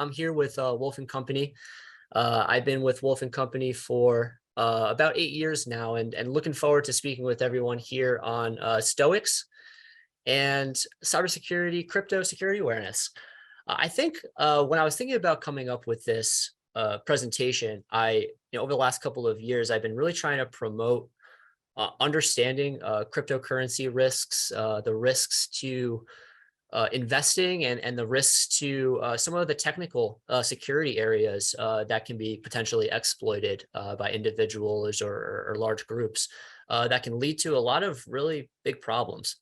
I'm here with Wolf and Company. I've been with Wolf and Company for about 8 years now, and looking forward to speaking with everyone here on Stoics and cybersecurity, crypto security awareness. I think when I was thinking about coming up with this presentation, over the last couple of years, I've been really trying to promote understanding cryptocurrency risks, the risks to investing and the risks to some of the technical security areas that can be potentially exploited by individuals or large groups that can lead to a lot of really big problems.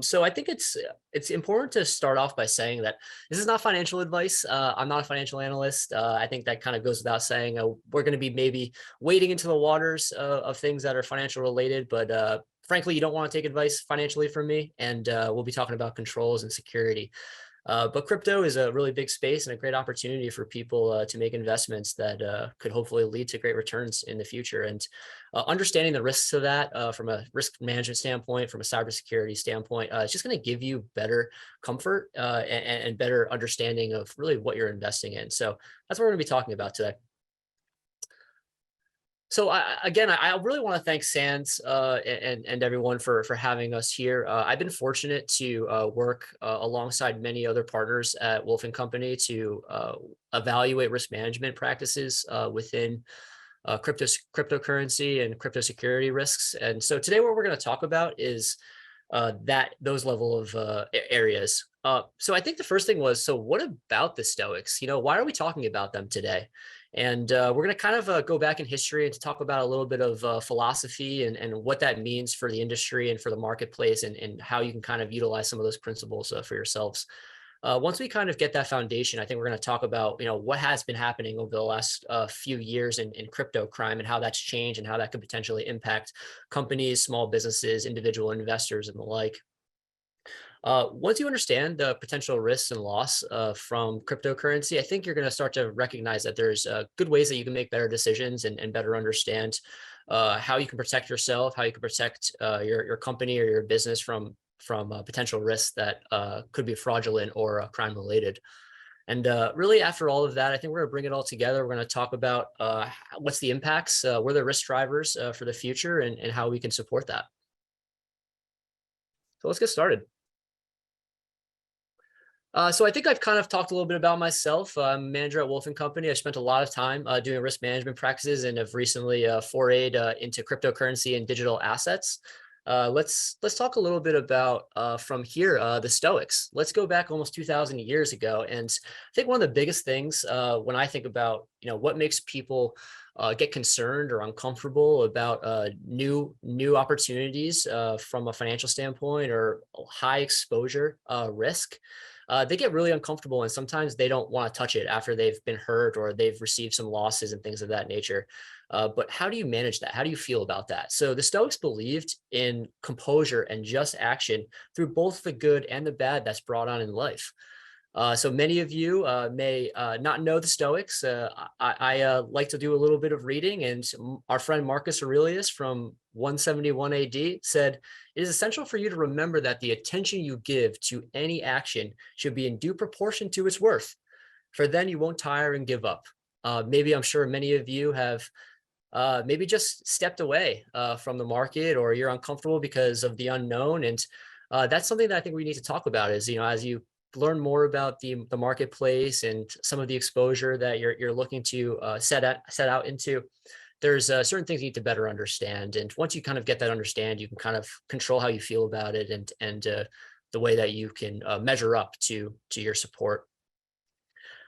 So I think it's important to start off by saying that this is not financial advice. I'm not a financial analyst. I think that kind of goes without saying. We're going to be maybe wading into the waters of things that are financial related, but frankly, you don't want to take advice financially from me. And we'll be talking about controls and security. But crypto is a really big space and a great opportunity for people to make investments that could hopefully lead to great returns in the future. And understanding the risks of that from a risk management standpoint, from a cybersecurity standpoint, it's just going to give you better comfort and better understanding of really what you're investing in. So that's what we're going to be talking about today. So I really want to thank Sands and everyone for having us here. I've been fortunate to work alongside many other partners at Wolf and Company to evaluate risk management practices within cryptocurrency and crypto security risks. And so today what we're going to talk about is those level of areas. So I think the first thing was, so what about the Stoics? Why are we talking about them today? And we're going to kind of go back in history and to talk about a little bit of philosophy and what that means for the industry and for the marketplace and how you can kind of utilize some of those principles for yourselves. Once we kind of get that foundation, I think we're going to talk about, what has been happening over the last few years in crypto crime and how that's changed and how that could potentially impact companies, small businesses, individual investors, and the like. Once you understand the potential risks and loss from cryptocurrency, I think you're going to start to recognize that there's good ways that you can make better decisions and better understand how you can protect yourself, how you can protect your company or your business from potential risks that could be fraudulent or crime related. And really, after all of that, I think we're going to bring it all together. We're going to talk about what's the impacts, what are the risk drivers for the future, and how we can support that. So let's get started. So I think I've kind of talked a little bit about myself. I'm a manager at Wolf and Company. I spent a lot of time doing risk management practices and have recently forayed into cryptocurrency and digital assets. Let's talk a little bit about from here the Stoics. Let's go back almost 2,000 years ago, and I think one of the biggest things when I think about what makes people get concerned or uncomfortable about new opportunities from a financial standpoint or high exposure risk. They get really uncomfortable and sometimes they don't want to touch it after they've been hurt or they've received some losses and things of that nature. But how do you manage that? How do you feel about that? So the Stoics believed in composure and just action through both the good and the bad that's brought on in life. So many of you may not know the Stoics. I like to do a little bit of reading, and our friend Marcus Aurelius from 171 AD said, "It is essential for you to remember that the attention you give to any action should be in due proportion to its worth, for then you won't tire and give up." Maybe I'm sure many of you have maybe just stepped away from the market, or you're uncomfortable because of the unknown. And that's something that I think we need to talk about is, as you learn more about the marketplace and some of the exposure that you're looking to set out into, there's certain things you need to better understand. And once you kind of get that understand, you can kind of control how you feel about it and the way that you can measure up to your support.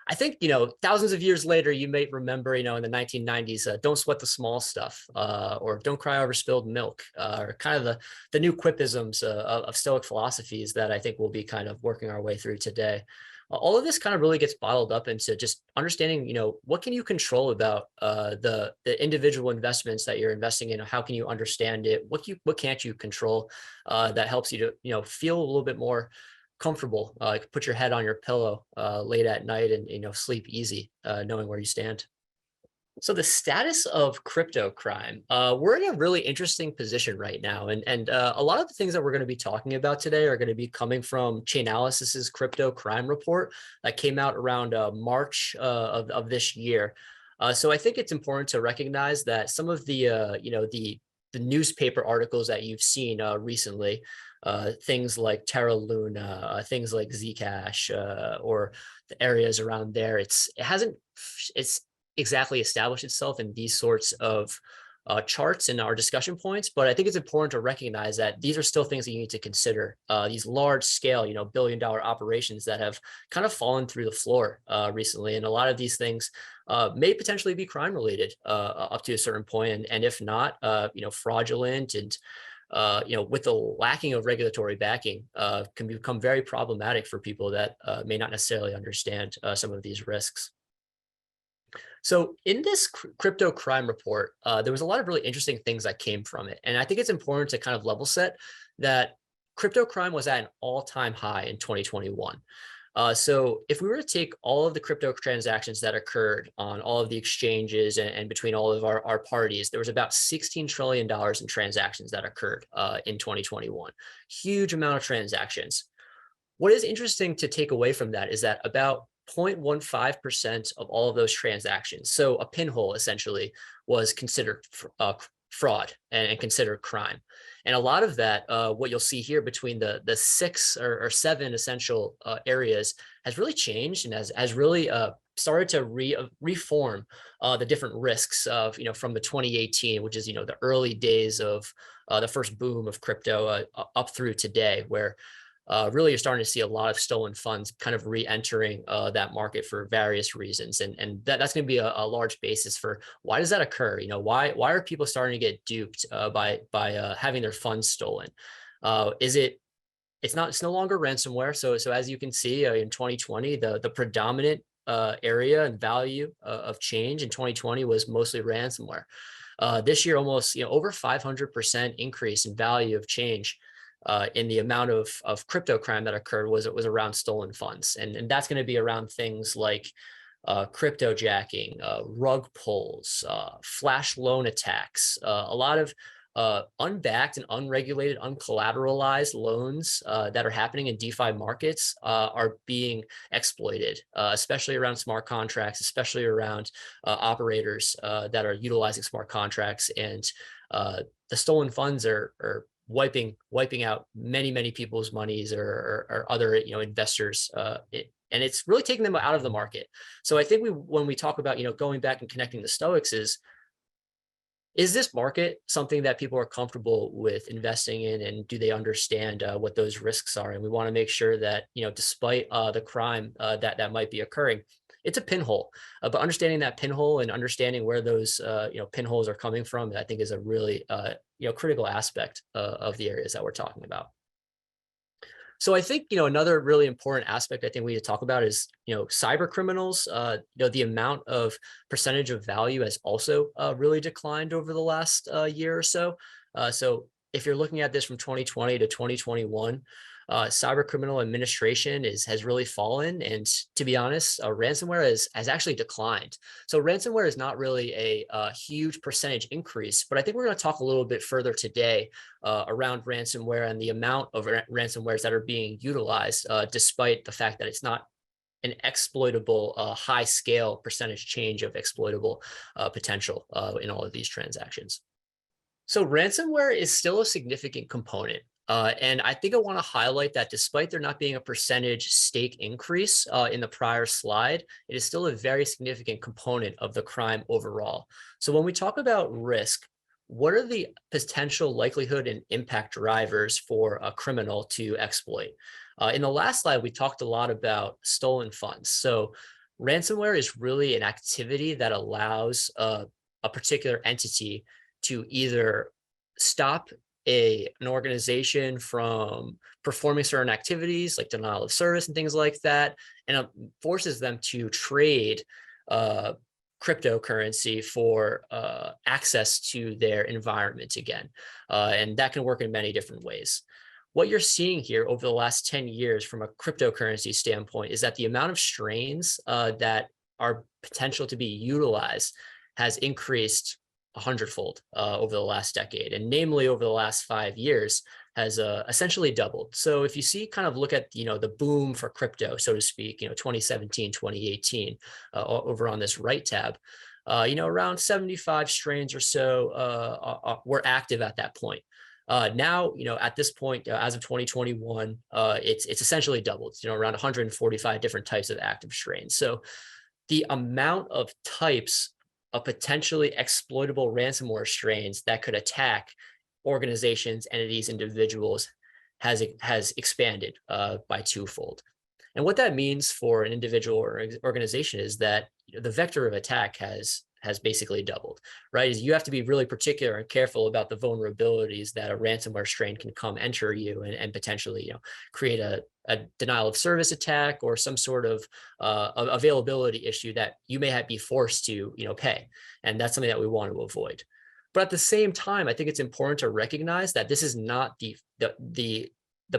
I think, thousands of years later, you may remember, in the 1990s, don't sweat the small stuff, or don't cry over spilled milk, or kind of the new quipisms of Stoic philosophies that I think we'll be kind of working our way through today. All of this kind of really gets bottled up into just understanding, what can you control about the individual investments that you're investing in? How can you understand it? What can't you control that helps you to, feel a little bit more comfortable, put your head on your pillow late at night and sleep easy, knowing where you stand. So the status of crypto crime, we're in a really interesting position right now, and a lot of the things that we're going to be talking about today are going to be coming from Chainalysis's crypto crime report that came out around March of this year. So I think it's important to recognize that some of the the newspaper articles that you've seen recently, things like Terra Luna, things like Zcash, or the areas around there, it hasn't it's exactly establish itself in these sorts of charts in our discussion points, but I think it's important to recognize that these are still things that you need to consider. These large scale, billion-dollar operations that have kind of fallen through the floor recently, and a lot of these things may potentially be crime related up to a certain point, and if not, fraudulent and with the lacking of regulatory backing, can become very problematic for people that may not necessarily understand some of these risks. So in this crypto crime report, there was a lot of really interesting things that came from it. And I think it's important to kind of level set that crypto crime was at an all-time high in 2021. So if we were to take all of the crypto transactions that occurred on all of the exchanges and between all of our parties, there was about $16 trillion in transactions that occurred in 2021. Huge amount of transactions. What is interesting to take away from that is that about 0.15% of all of those transactions, so a pinhole essentially, was considered fraud and considered crime. And a lot of that, what you'll see here between the six or seven essential areas, has really changed and has really started to reform the different risks of, from the 2018, which is, the early days of the first boom of crypto up through today, where really you're starting to see a lot of stolen funds kind of re-entering that market for various reasons. And that's going to be a large basis for why does that occur? Why are people starting to get duped by having their funds stolen? It's no longer ransomware. So as you can see in 2020, the predominant area and value of change in 2020 was mostly ransomware. This year, almost over 500% increase in value of change in the amount of crypto crime that occurred was around stolen funds. And that's going to be around things like crypto jacking, rug pulls, flash loan attacks, a lot of unbacked and unregulated, uncollateralized loans that are happening in DeFi markets are being exploited, especially around smart contracts, especially around operators that are utilizing smart contracts. And the stolen funds are wiping out many people's monies or other investors, and it's really taking them out of the market. So I think when we talk about going back and connecting the Stoics, is this market something that people are comfortable with investing in, and do they understand what those risks are? And we want to make sure that despite the crime that might be occurring, it's a pinhole, but understanding that pinhole and understanding where those pinholes are coming from, I think is a really critical aspect of the areas that we're talking about. So I think another really important aspect I think we need to talk about is cyber criminals. The amount of percentage of value has also really declined over the last year or so. So if you're looking at this from 2020 to 2021, cyber criminal administration has really fallen, and to be honest, ransomware has actually declined. So ransomware is not really a huge percentage increase, but I think we're going to talk a little bit further today around ransomware and the amount of ransomwares that are being utilized, despite the fact that it's not an exploitable high scale percentage change of exploitable potential in all of these transactions. So ransomware is still a significant component. And I think I want to highlight that despite there not being a percentage stake increase in the prior slide, it is still a very significant component of the crime overall. So when we talk about risk, what are the potential likelihood and impact drivers for a criminal to exploit? In the last slide, we talked a lot about stolen funds. So ransomware is really an activity that allows a particular entity to either stop an organization from performing certain activities like denial of service and things like that, and forces them to trade cryptocurrency for access to their environment again. And that can work in many different ways. What you're seeing here over the last 10 years from a cryptocurrency standpoint is that the amount of strains that are potential to be utilized has increased 100-fold over the last decade, and namely over the last 5 years has essentially doubled. So if you see, kind of look at, the boom for crypto, so to speak, 2017, 2018, over on this right tab, around 75 strains or so were active at that point. Now, at this point, as of 2021, it's essentially doubled, around 145 different types of active strains. So the amount of types of potentially exploitable ransomware strains that could attack organizations, entities, individuals has expanded by twofold. And what that means for an individual or organization is that the vector of attack has basically doubled, right? Is you have to be really particular and careful about the vulnerabilities that a ransomware strain can come enter you and potentially, create a denial of service attack or some sort of availability issue that you may be forced to, pay. And that's something that we want to avoid. But at the same time, I think it's important to recognize that this is not the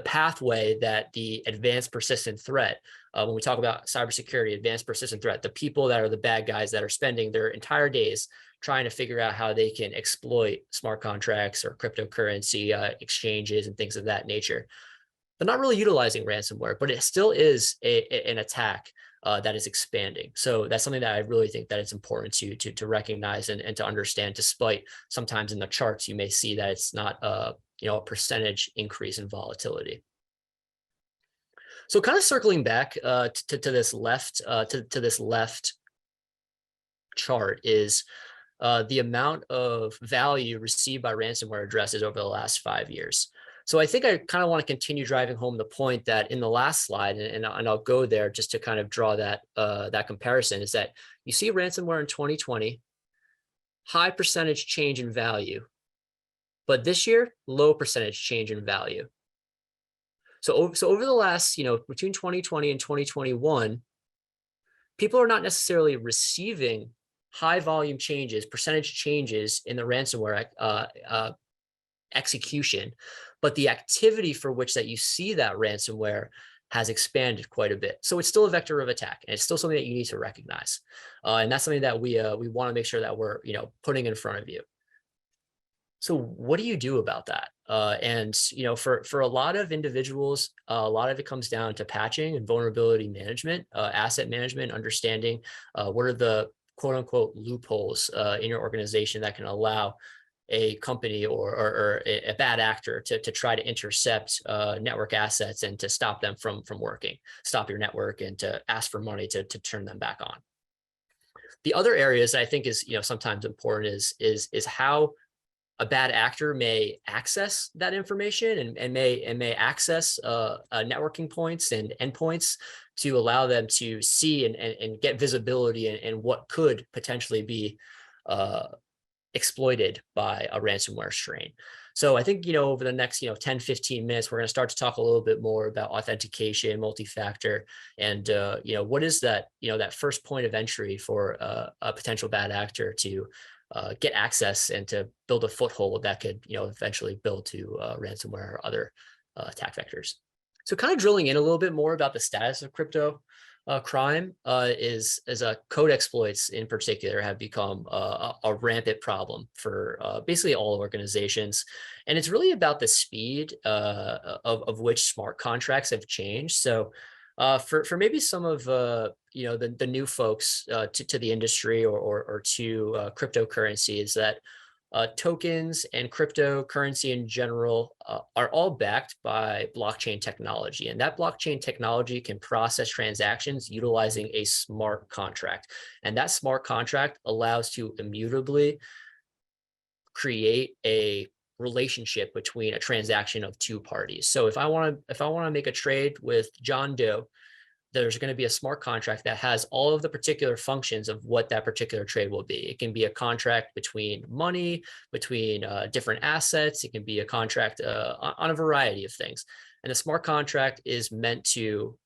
pathway that the advanced persistent threat, when we talk about cybersecurity, advanced persistent threat, the people that are the bad guys that are spending their entire days trying to figure out how they can exploit smart contracts or cryptocurrency exchanges and things of that nature. They're not really utilizing ransomware, but it still is an attack that is expanding. So that's something that I really think that it's important to recognize and to understand, despite sometimes in the charts you may see that it's not a percentage increase in volatility. So kind of circling back to this left to this left chart is the amount of value received by ransomware addresses over the last 5 years. So I think I kind of want to continue driving home the point that in the last slide, and I'll go there just to kind of draw that that comparison, is that you see ransomware in 2020, high percentage change in value, but this year, low percentage change in value. So over the last, between 2020 and 2021, people are not necessarily receiving high volume changes, percentage changes in the ransomware execution, but the activity for which that you see that ransomware has expanded quite a bit. So it's still a vector of attack, and it's still something that you need to recognize. And that's something that we want to make sure that we're, putting in front of you. So what do you do about that? And for a lot of individuals, a lot of it comes down to patching and vulnerability management, asset management, understanding what are the quote unquote loopholes in your organization that can allow a company or a bad actor to try to intercept network assets and to stop them from working, stop your network, and to ask for money to turn them back on. The other areas I think is sometimes important is how a bad actor may access that information and may access networking points and endpoints to allow them to see and get visibility and what could potentially be exploited by a ransomware strain. So I think, over the next, 10, 15 minutes, we're going to start to talk a little bit more about authentication, multi-factor, and, what is that, that first point of entry for a potential bad actor to get access and to build a foothold that could, eventually build to ransomware or other attack vectors. So kind of drilling in a little bit more about the status of crypto crime is code exploits in particular have become a rampant problem for basically all organizations. And it's really about the speed of which smart contracts have changed. So for maybe some of the new folks to the industry or to cryptocurrency, is that tokens and cryptocurrency in general are all backed by blockchain technology, and that blockchain technology can process transactions utilizing a smart contract, and that smart contract allows to immutably create a relationship between a transaction of two parties. So if I want to make a trade with John Doe, there's going to be a smart contract that has all of the particular functions of what that particular trade will be. It can be a contract between money, between different assets. It can be a contract on a variety of things. And the smart contract is meant to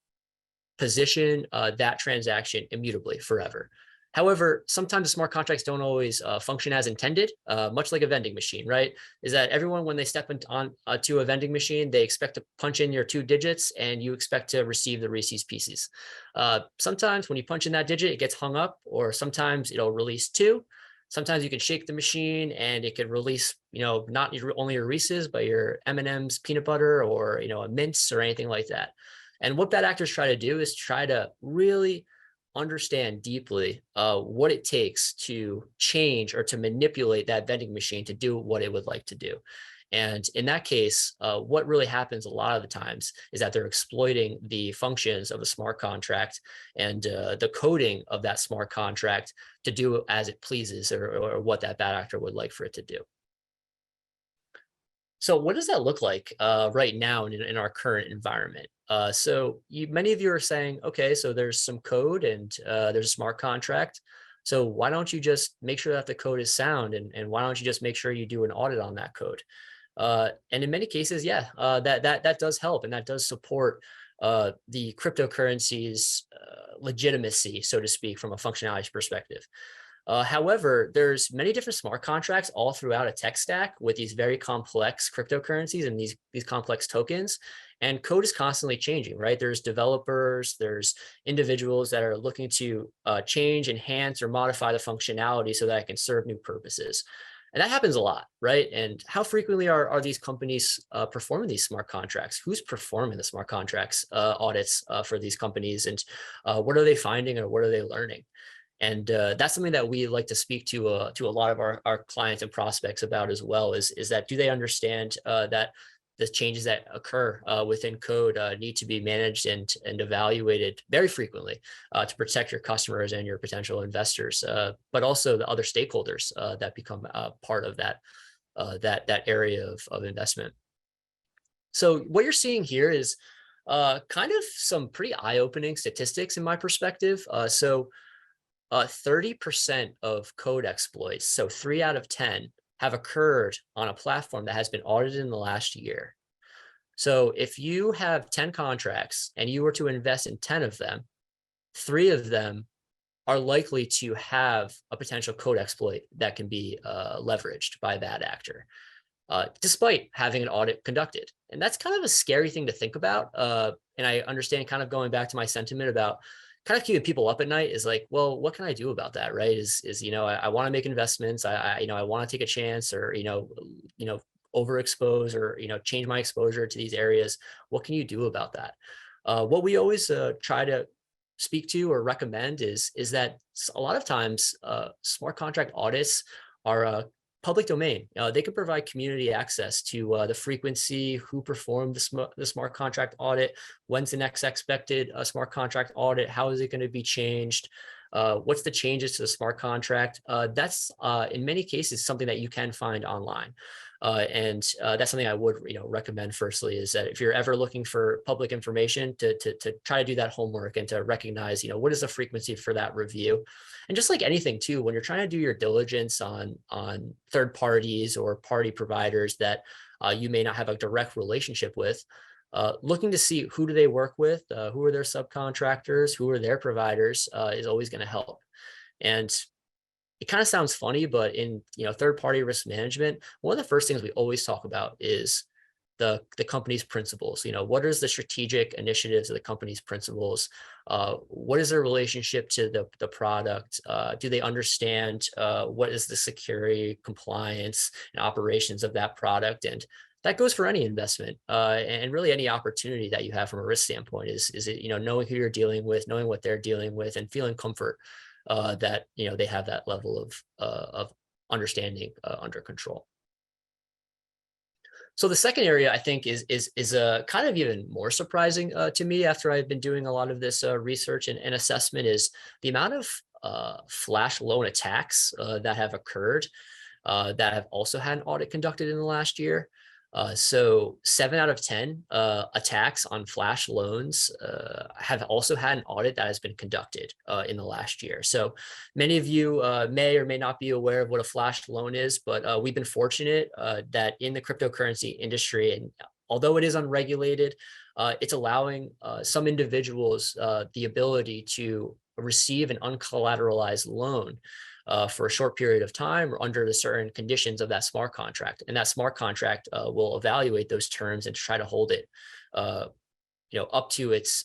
position that transaction immutably forever. However, sometimes smart contracts don't always function as intended, much like a vending machine, right? Is that everyone, when they step on to a vending machine, they expect to punch in your 2 digits and you expect to receive the Reese's Pieces. Sometimes when you punch in that digit, it gets hung up, or sometimes it'll release 2. Sometimes you can shake the machine and it could release, not only your Reese's, but your M&M's peanut butter, or, a mints or anything like that. And what bad actors try to do is try to really understand deeply what it takes to change or to manipulate that vending machine to do what it would like to do. And in that case, what really happens a lot of the times is that they're exploiting the functions of a smart contract and the coding of that smart contract to do as it pleases, or what that bad actor would like for it to do. So what does that look like right now in our current environment? Many of you are saying, okay, so there's some code and there's a smart contract. So why don't you just make sure that the code is sound, and why don't you just make sure you do an audit on that code? And in many cases, yeah, that does help, and that does support the cryptocurrency's legitimacy, so to speak, from a functionality perspective. However, there's many different smart contracts all throughout a tech stack with these very complex cryptocurrencies and these complex tokens. And code is constantly changing, right? There's developers, there's individuals that are looking to change, enhance, or modify the functionality so that it can serve new purposes. And that happens a lot, right? And how frequently are these companies performing these smart contracts? Who's performing the smart contracts audits for these companies? And what are they finding, or what are they learning? And that's something that we like to speak to a lot of our clients and prospects about as well, is that do they understand that the changes that occur within code need to be managed and evaluated very frequently to protect your customers and your potential investors, but also the other stakeholders that become part of that area of investment. So what you're seeing here is kind of some pretty eye-opening statistics in my perspective. 30% of code exploits, so 3 out of 10, have occurred on a platform that has been audited in the last year. So if you have 10 contracts and you were to invest in 10 of them, 3 of them are likely to have a potential code exploit that can be leveraged by a bad actor, despite having an audit conducted. And that's kind of a scary thing to think about. And I understand, kind of going back to my sentiment about kind of keeping people up at night, is like, well, what can I do about that, right? I want to make investments. I want to take a chance, or overexpose, or change my exposure to these areas. What can you do about that? What we always try to speak to or recommend is that a lot of times smart contract audits are public domain. They can provide community access to the frequency, who performed the smart contract audit, when's the next expected smart contract audit, how is it going to be changed, what's the changes to the smart contract. That's in many cases something that you can find online. And that's something I would recommend firstly, is that if you're ever looking for public information, to try to do that homework and to recognize what is the frequency for that review. And just like anything too, when you're trying to do your diligence on third parties or party providers that you may not have a direct relationship with, looking to see who do they work with, who are their subcontractors, who are their providers, is always going to help. And it kind of sounds funny, but in third-party risk management, one of the first things we always talk about is the company's principles. What is the strategic initiatives of the company's principles? What is their relationship to the product? Do they understand what is the security, compliance, and operations of that product? And that goes for any investment, and really any opportunity that you have from a risk standpoint. Is it knowing who you're dealing with, knowing what they're dealing with, and feeling comfort that they have that level of understanding under control. So the second area I think is kind of even more surprising to me after I've been doing a lot of this research and assessment, is the amount of flash loan attacks that have occurred that have also had an audit conducted in the last year. So 7 out of 10 attacks on flash loans have also had an audit that has been conducted in the last year. So many of you may or may not be aware of what a flash loan is, but we've been fortunate that in the cryptocurrency industry, and although it is unregulated, it's allowing some individuals the ability to receive an uncollateralized loan for a short period of time, or under the certain conditions of that smart contract. And that smart contract will evaluate those terms and try to hold it up to its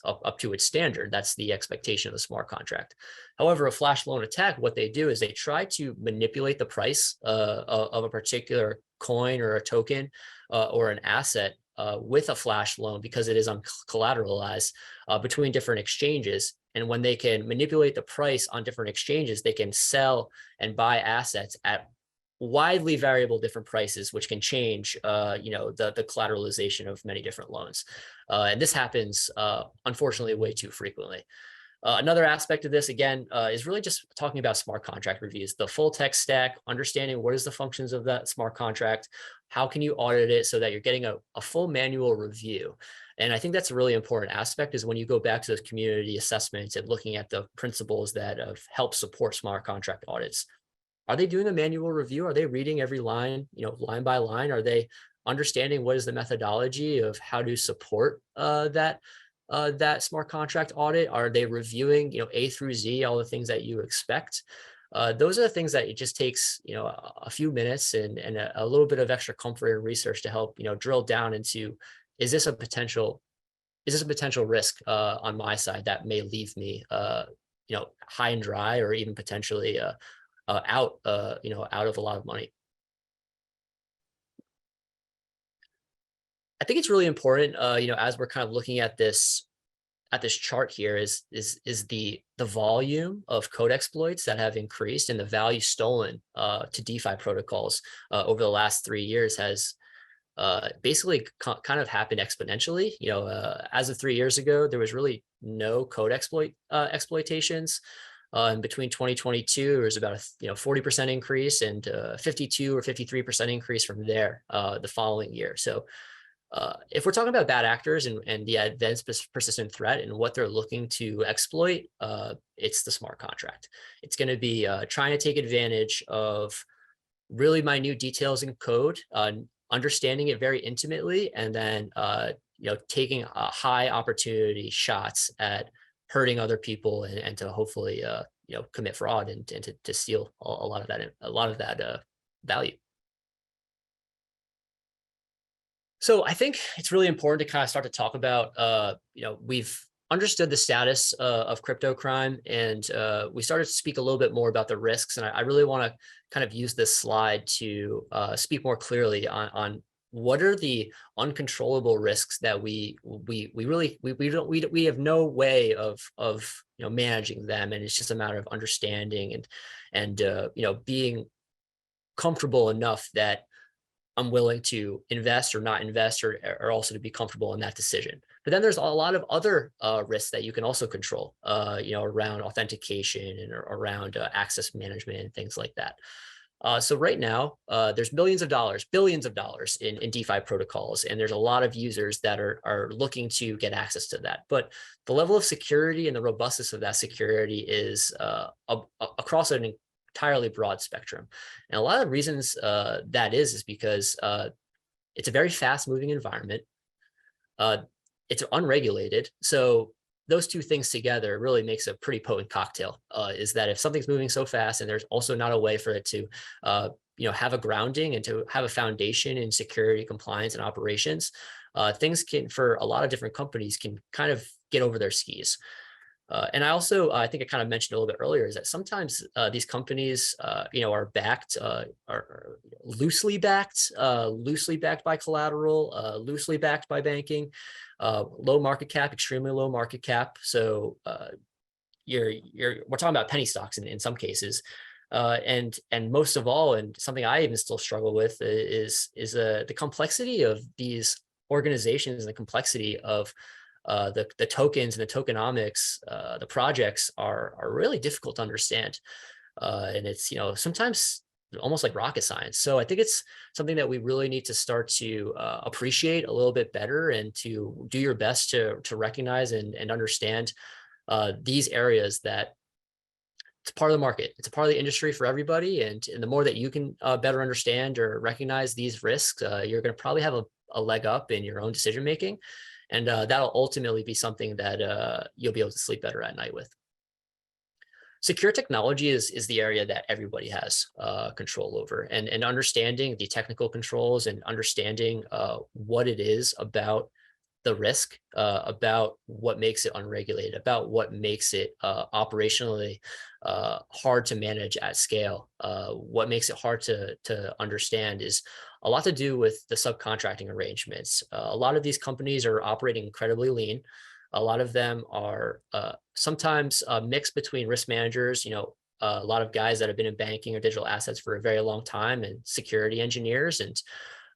standard. That's the expectation of the smart contract. However, a flash loan attack, what they do is they try to manipulate the price of a particular coin or a token or an asset with a flash loan because it is uncollateralized between different exchanges. And when they can manipulate the price on different exchanges, they can sell and buy assets at widely variable different prices, which can change, the collateralization of many different loans. And this happens, unfortunately, way too frequently. Another aspect of this, again, is really just talking about smart contract reviews, the full tech stack, understanding what is the functions of that smart contract, how can you audit it so that you're getting a full manual review. And I think that's a really important aspect is when you go back to those community assessments and looking at the principles that have helped support smart contract audits. Are they doing a manual review? Are they reading every line, line by line? Are they understanding what is the methodology of how to support that smart contract audit? Are they reviewing, A through Z, all the things that you expect? Those are the things that it just takes, a few minutes and a little bit of extra comfort and research to help, drill down into, is this a potential risk on my side that may leave me, high and dry, or even potentially out of a lot of money. I think it's really important, as we're kind of looking at this chart here, is the volume of code exploits that have increased and the value stolen to DeFi protocols over the last 3 years has basically kind of happened exponentially. As of 3 years ago, there was really no code exploitations. And between 2022, there was about a 40% increase and 52 or 53% increase from there the following year. So if we're talking about bad actors and the advanced persistent threat and what they're looking to exploit, it's the smart contract. It's going to be trying to take advantage of really minute details in code, understanding it very intimately, and then taking high opportunity shots at hurting other people and to hopefully commit fraud and to steal a lot of that value. So I think it's really important to kind of start to talk about, we've understood the status of crypto crime, and we started to speak a little bit more about the risks. And I really want to kind of use this slide to speak more clearly on what are the uncontrollable risks that we have no way of managing them, and it's just a matter of understanding and being comfortable enough that I'm willing to invest or not invest, or also to be comfortable in that decision. But then there's a lot of other risks that you can also control, around authentication and around access management and things like that. So right now, there's billions of dollars in DeFi protocols, and there's a lot of users that are looking to get access to that. But the level of security and the robustness of that security is across an entirely broad spectrum. And a lot of the reasons that is because it's a very fast moving environment. It's unregulated. So those two things together really makes a pretty potent cocktail, is that if something's moving so fast and there's also not a way for it to have a grounding and to have a foundation in security, compliance, and operations, things can, for a lot of different companies, can kind of get over their skis. And I think I kind of mentioned a little bit earlier, is that sometimes these companies, are backed, are loosely backed by collateral, loosely backed by banking, low market cap, extremely low market cap. So we're talking about penny stocks in some cases, and most of all, and something I even still struggle with is the complexity of these organizations and the complexity of the tokens and the tokenomics. The projects are really difficult to understand, and it's sometimes almost like rocket science. So I think it's something that we really need to start to appreciate a little bit better, and to do your best to recognize and understand these areas that it's part of the market. It's a part of the industry for everybody, and the more that you can better understand or recognize these risks, you're going to probably have a leg up in your own decision making. And that'll ultimately be something that you'll be able to sleep better at night with. Secure technology is the area that everybody has control over, and understanding the technical controls and understanding what it is about the risk, about what makes it unregulated, about what makes it operationally hard to manage at scale. What makes it hard to understand is a lot to do with the subcontracting arrangements. A lot of these companies are operating incredibly lean. A lot of them are sometimes a mix between risk managers, a lot of guys that have been in banking or digital assets for a very long time, and security engineers. And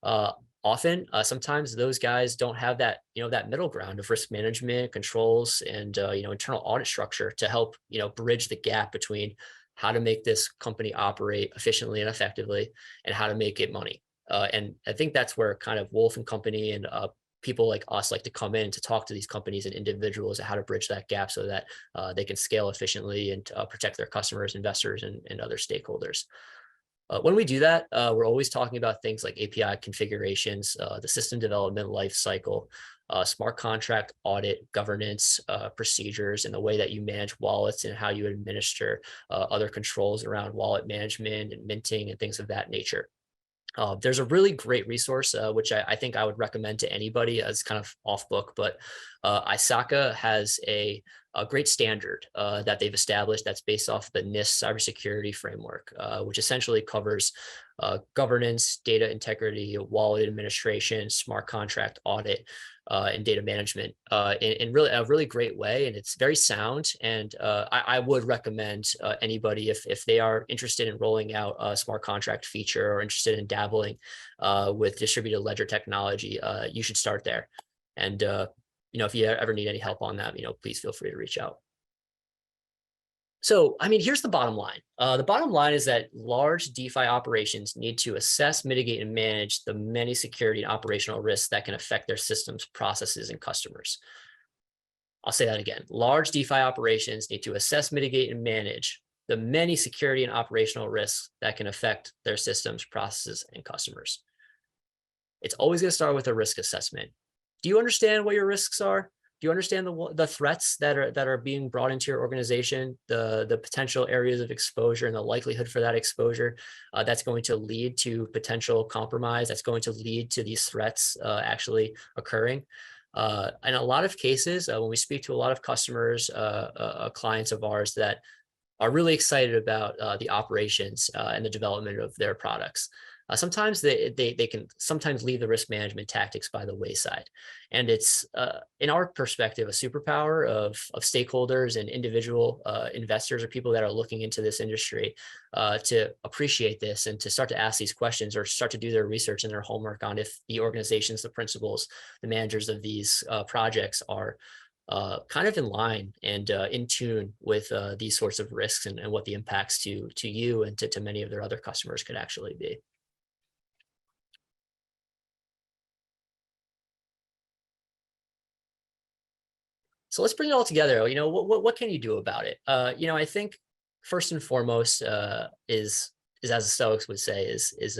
uh, often, sometimes those guys don't have that, that middle ground of risk management, controls, and internal audit structure to help, bridge the gap between how to make this company operate efficiently and effectively, and how to make it money. And I think that's where kind of Wolf and Company and people like us like to come in to talk to these companies and individuals how to bridge that gap so that they can scale efficiently and protect their customers, investors, and other stakeholders. When we do that, we're always talking about things like API configurations, the system development life cycle, smart contract audit, governance procedures, and the way that you manage wallets and how you administer other controls around wallet management and minting and things of that nature. There's a really great resource, which I think I would recommend to anybody as kind of off book, but ISACA has a great standard that they've established that's based off the NIST cybersecurity framework, which essentially covers governance, data integrity, wallet administration, smart contract audit, and data management in really a really great way. And it's very sound. And I would recommend anybody, if they are interested in rolling out a smart contract feature or interested in dabbling with distributed ledger technology, you should start there. And if you ever need any help on that, please feel free to reach out. So, I mean, here's the bottom line. The bottom line is that large DeFi operations need to assess, mitigate, and manage the many security and operational risks that can affect their systems, processes, and customers. I'll say that again. Large DeFi operations need to assess, mitigate, and manage the many security and operational risks that can affect their systems, processes, and customers. It's always going to start with a risk assessment. Do you understand what your risks are? Do you understand the threats that are being brought into your organization, the potential areas of exposure and the likelihood for that exposure that's going to lead to potential compromise, that's going to lead to these threats actually occurring? In a lot of cases, when we speak to a lot of customers, clients of ours that are really excited about the operations and the development of their products. Sometimes they can sometimes leave the risk management tactics by the wayside. And it's, in our perspective, a superpower of stakeholders and individual investors or people that are looking into this industry to appreciate this and to start to ask these questions or start to do their research and their homework on if the organizations, the principals, the managers of these projects are kind of in line and in tune with these sorts of risks and what the impacts to you and to many of their other customers could actually be. So let's bring it all together. What can you do about it? I think first and foremost is as the Stoics would say is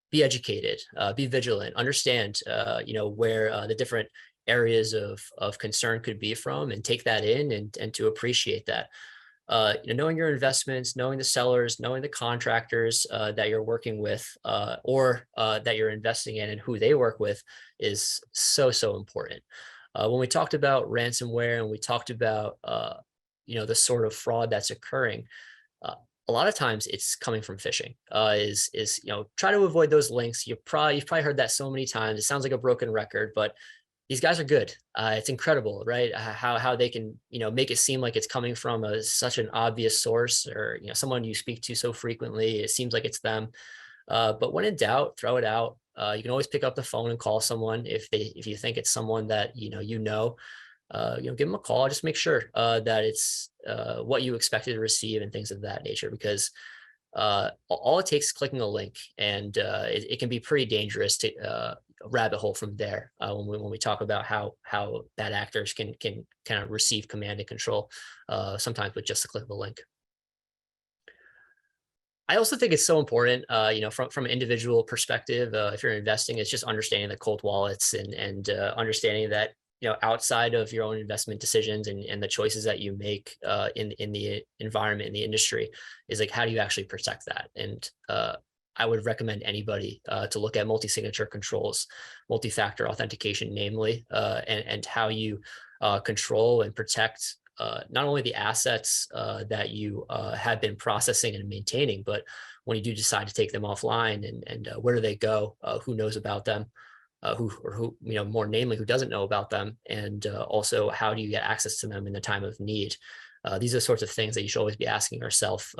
be educated, be vigilant, understand where the different areas of concern could be from, and take that in and to appreciate that. Knowing your investments, knowing the sellers, knowing the contractors that you're working with or that you're investing in and who they work with is so important. When we talked about ransomware and we talked about the sort of fraud that's occurring, a lot of times it's coming from phishing. Try to avoid those links. You've probably heard that so many times. It sounds like a broken record, but these guys are good. It's incredible, right? How they can make it seem like it's coming from such an obvious source or someone you speak to so frequently. It seems like it's them. But when in doubt, throw it out. You can always pick up the phone and call someone if you think it's someone that give them a call. Just make sure that it's what you expected to receive and things of that nature, because all it takes is clicking a link, and it can be pretty dangerous to rabbit hole from there when we talk about how bad actors can kind of receive command and control sometimes with just a click of a link. I also think it's so important, from an individual perspective, if you're investing, it's just understanding the cold wallets and understanding that, outside of your own investment decisions and the choices that you make in the environment, in the industry, is like, how do you actually protect that? And I would recommend anybody to look at multi-signature controls, multi-factor authentication, namely, and how you control and protect not only the assets that you have been processing and maintaining, but when you do decide to take them offline, and where do they go? Who knows about them? Who, more namely, who doesn't know about them? And also, how do you get access to them in the time of need? These are the sorts of things that you should always be asking yourself.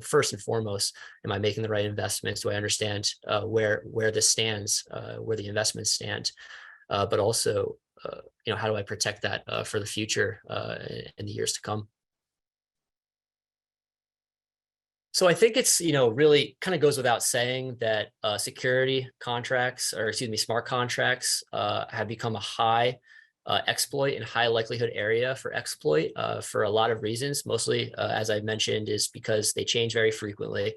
First and foremost, am I making the right investments? Do I understand where this stands, where the investments stand? But also, how do I protect that for the future in the years to come? So I think it's, really kind of goes without saying that security contracts, or excuse me, smart contracts have become a high exploit and high likelihood area for exploit for a lot of reasons. Mostly, as I mentioned, is because they change very frequently.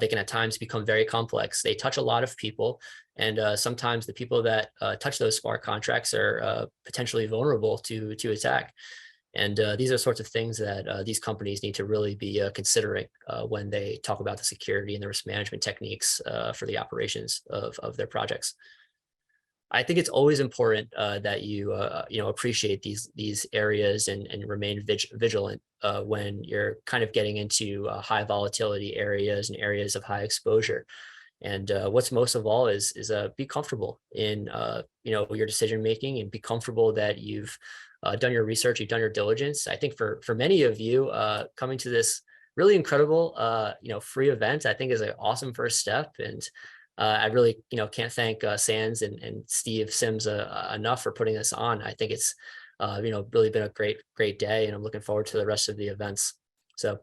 They can at times become very complex. They touch a lot of people, and sometimes the people that touch those smart contracts are potentially vulnerable to attack. And these are sorts of things that these companies need to really be considering when they talk about the security and the risk management techniques for the operations of their projects. I think it's always important that you appreciate these areas, and remain vigilant when you're kind of getting into high volatility areas and areas of high exposure. And what's most of all is be comfortable in your decision making, and be comfortable that you've done your research, you've done your diligence. I think for many of you, coming to this really incredible free event, I think is an awesome first step. And I really can't thank Sands and Steve Sims enough for putting this on. I think it's really been a great day, and I'm looking forward to the rest of the events. So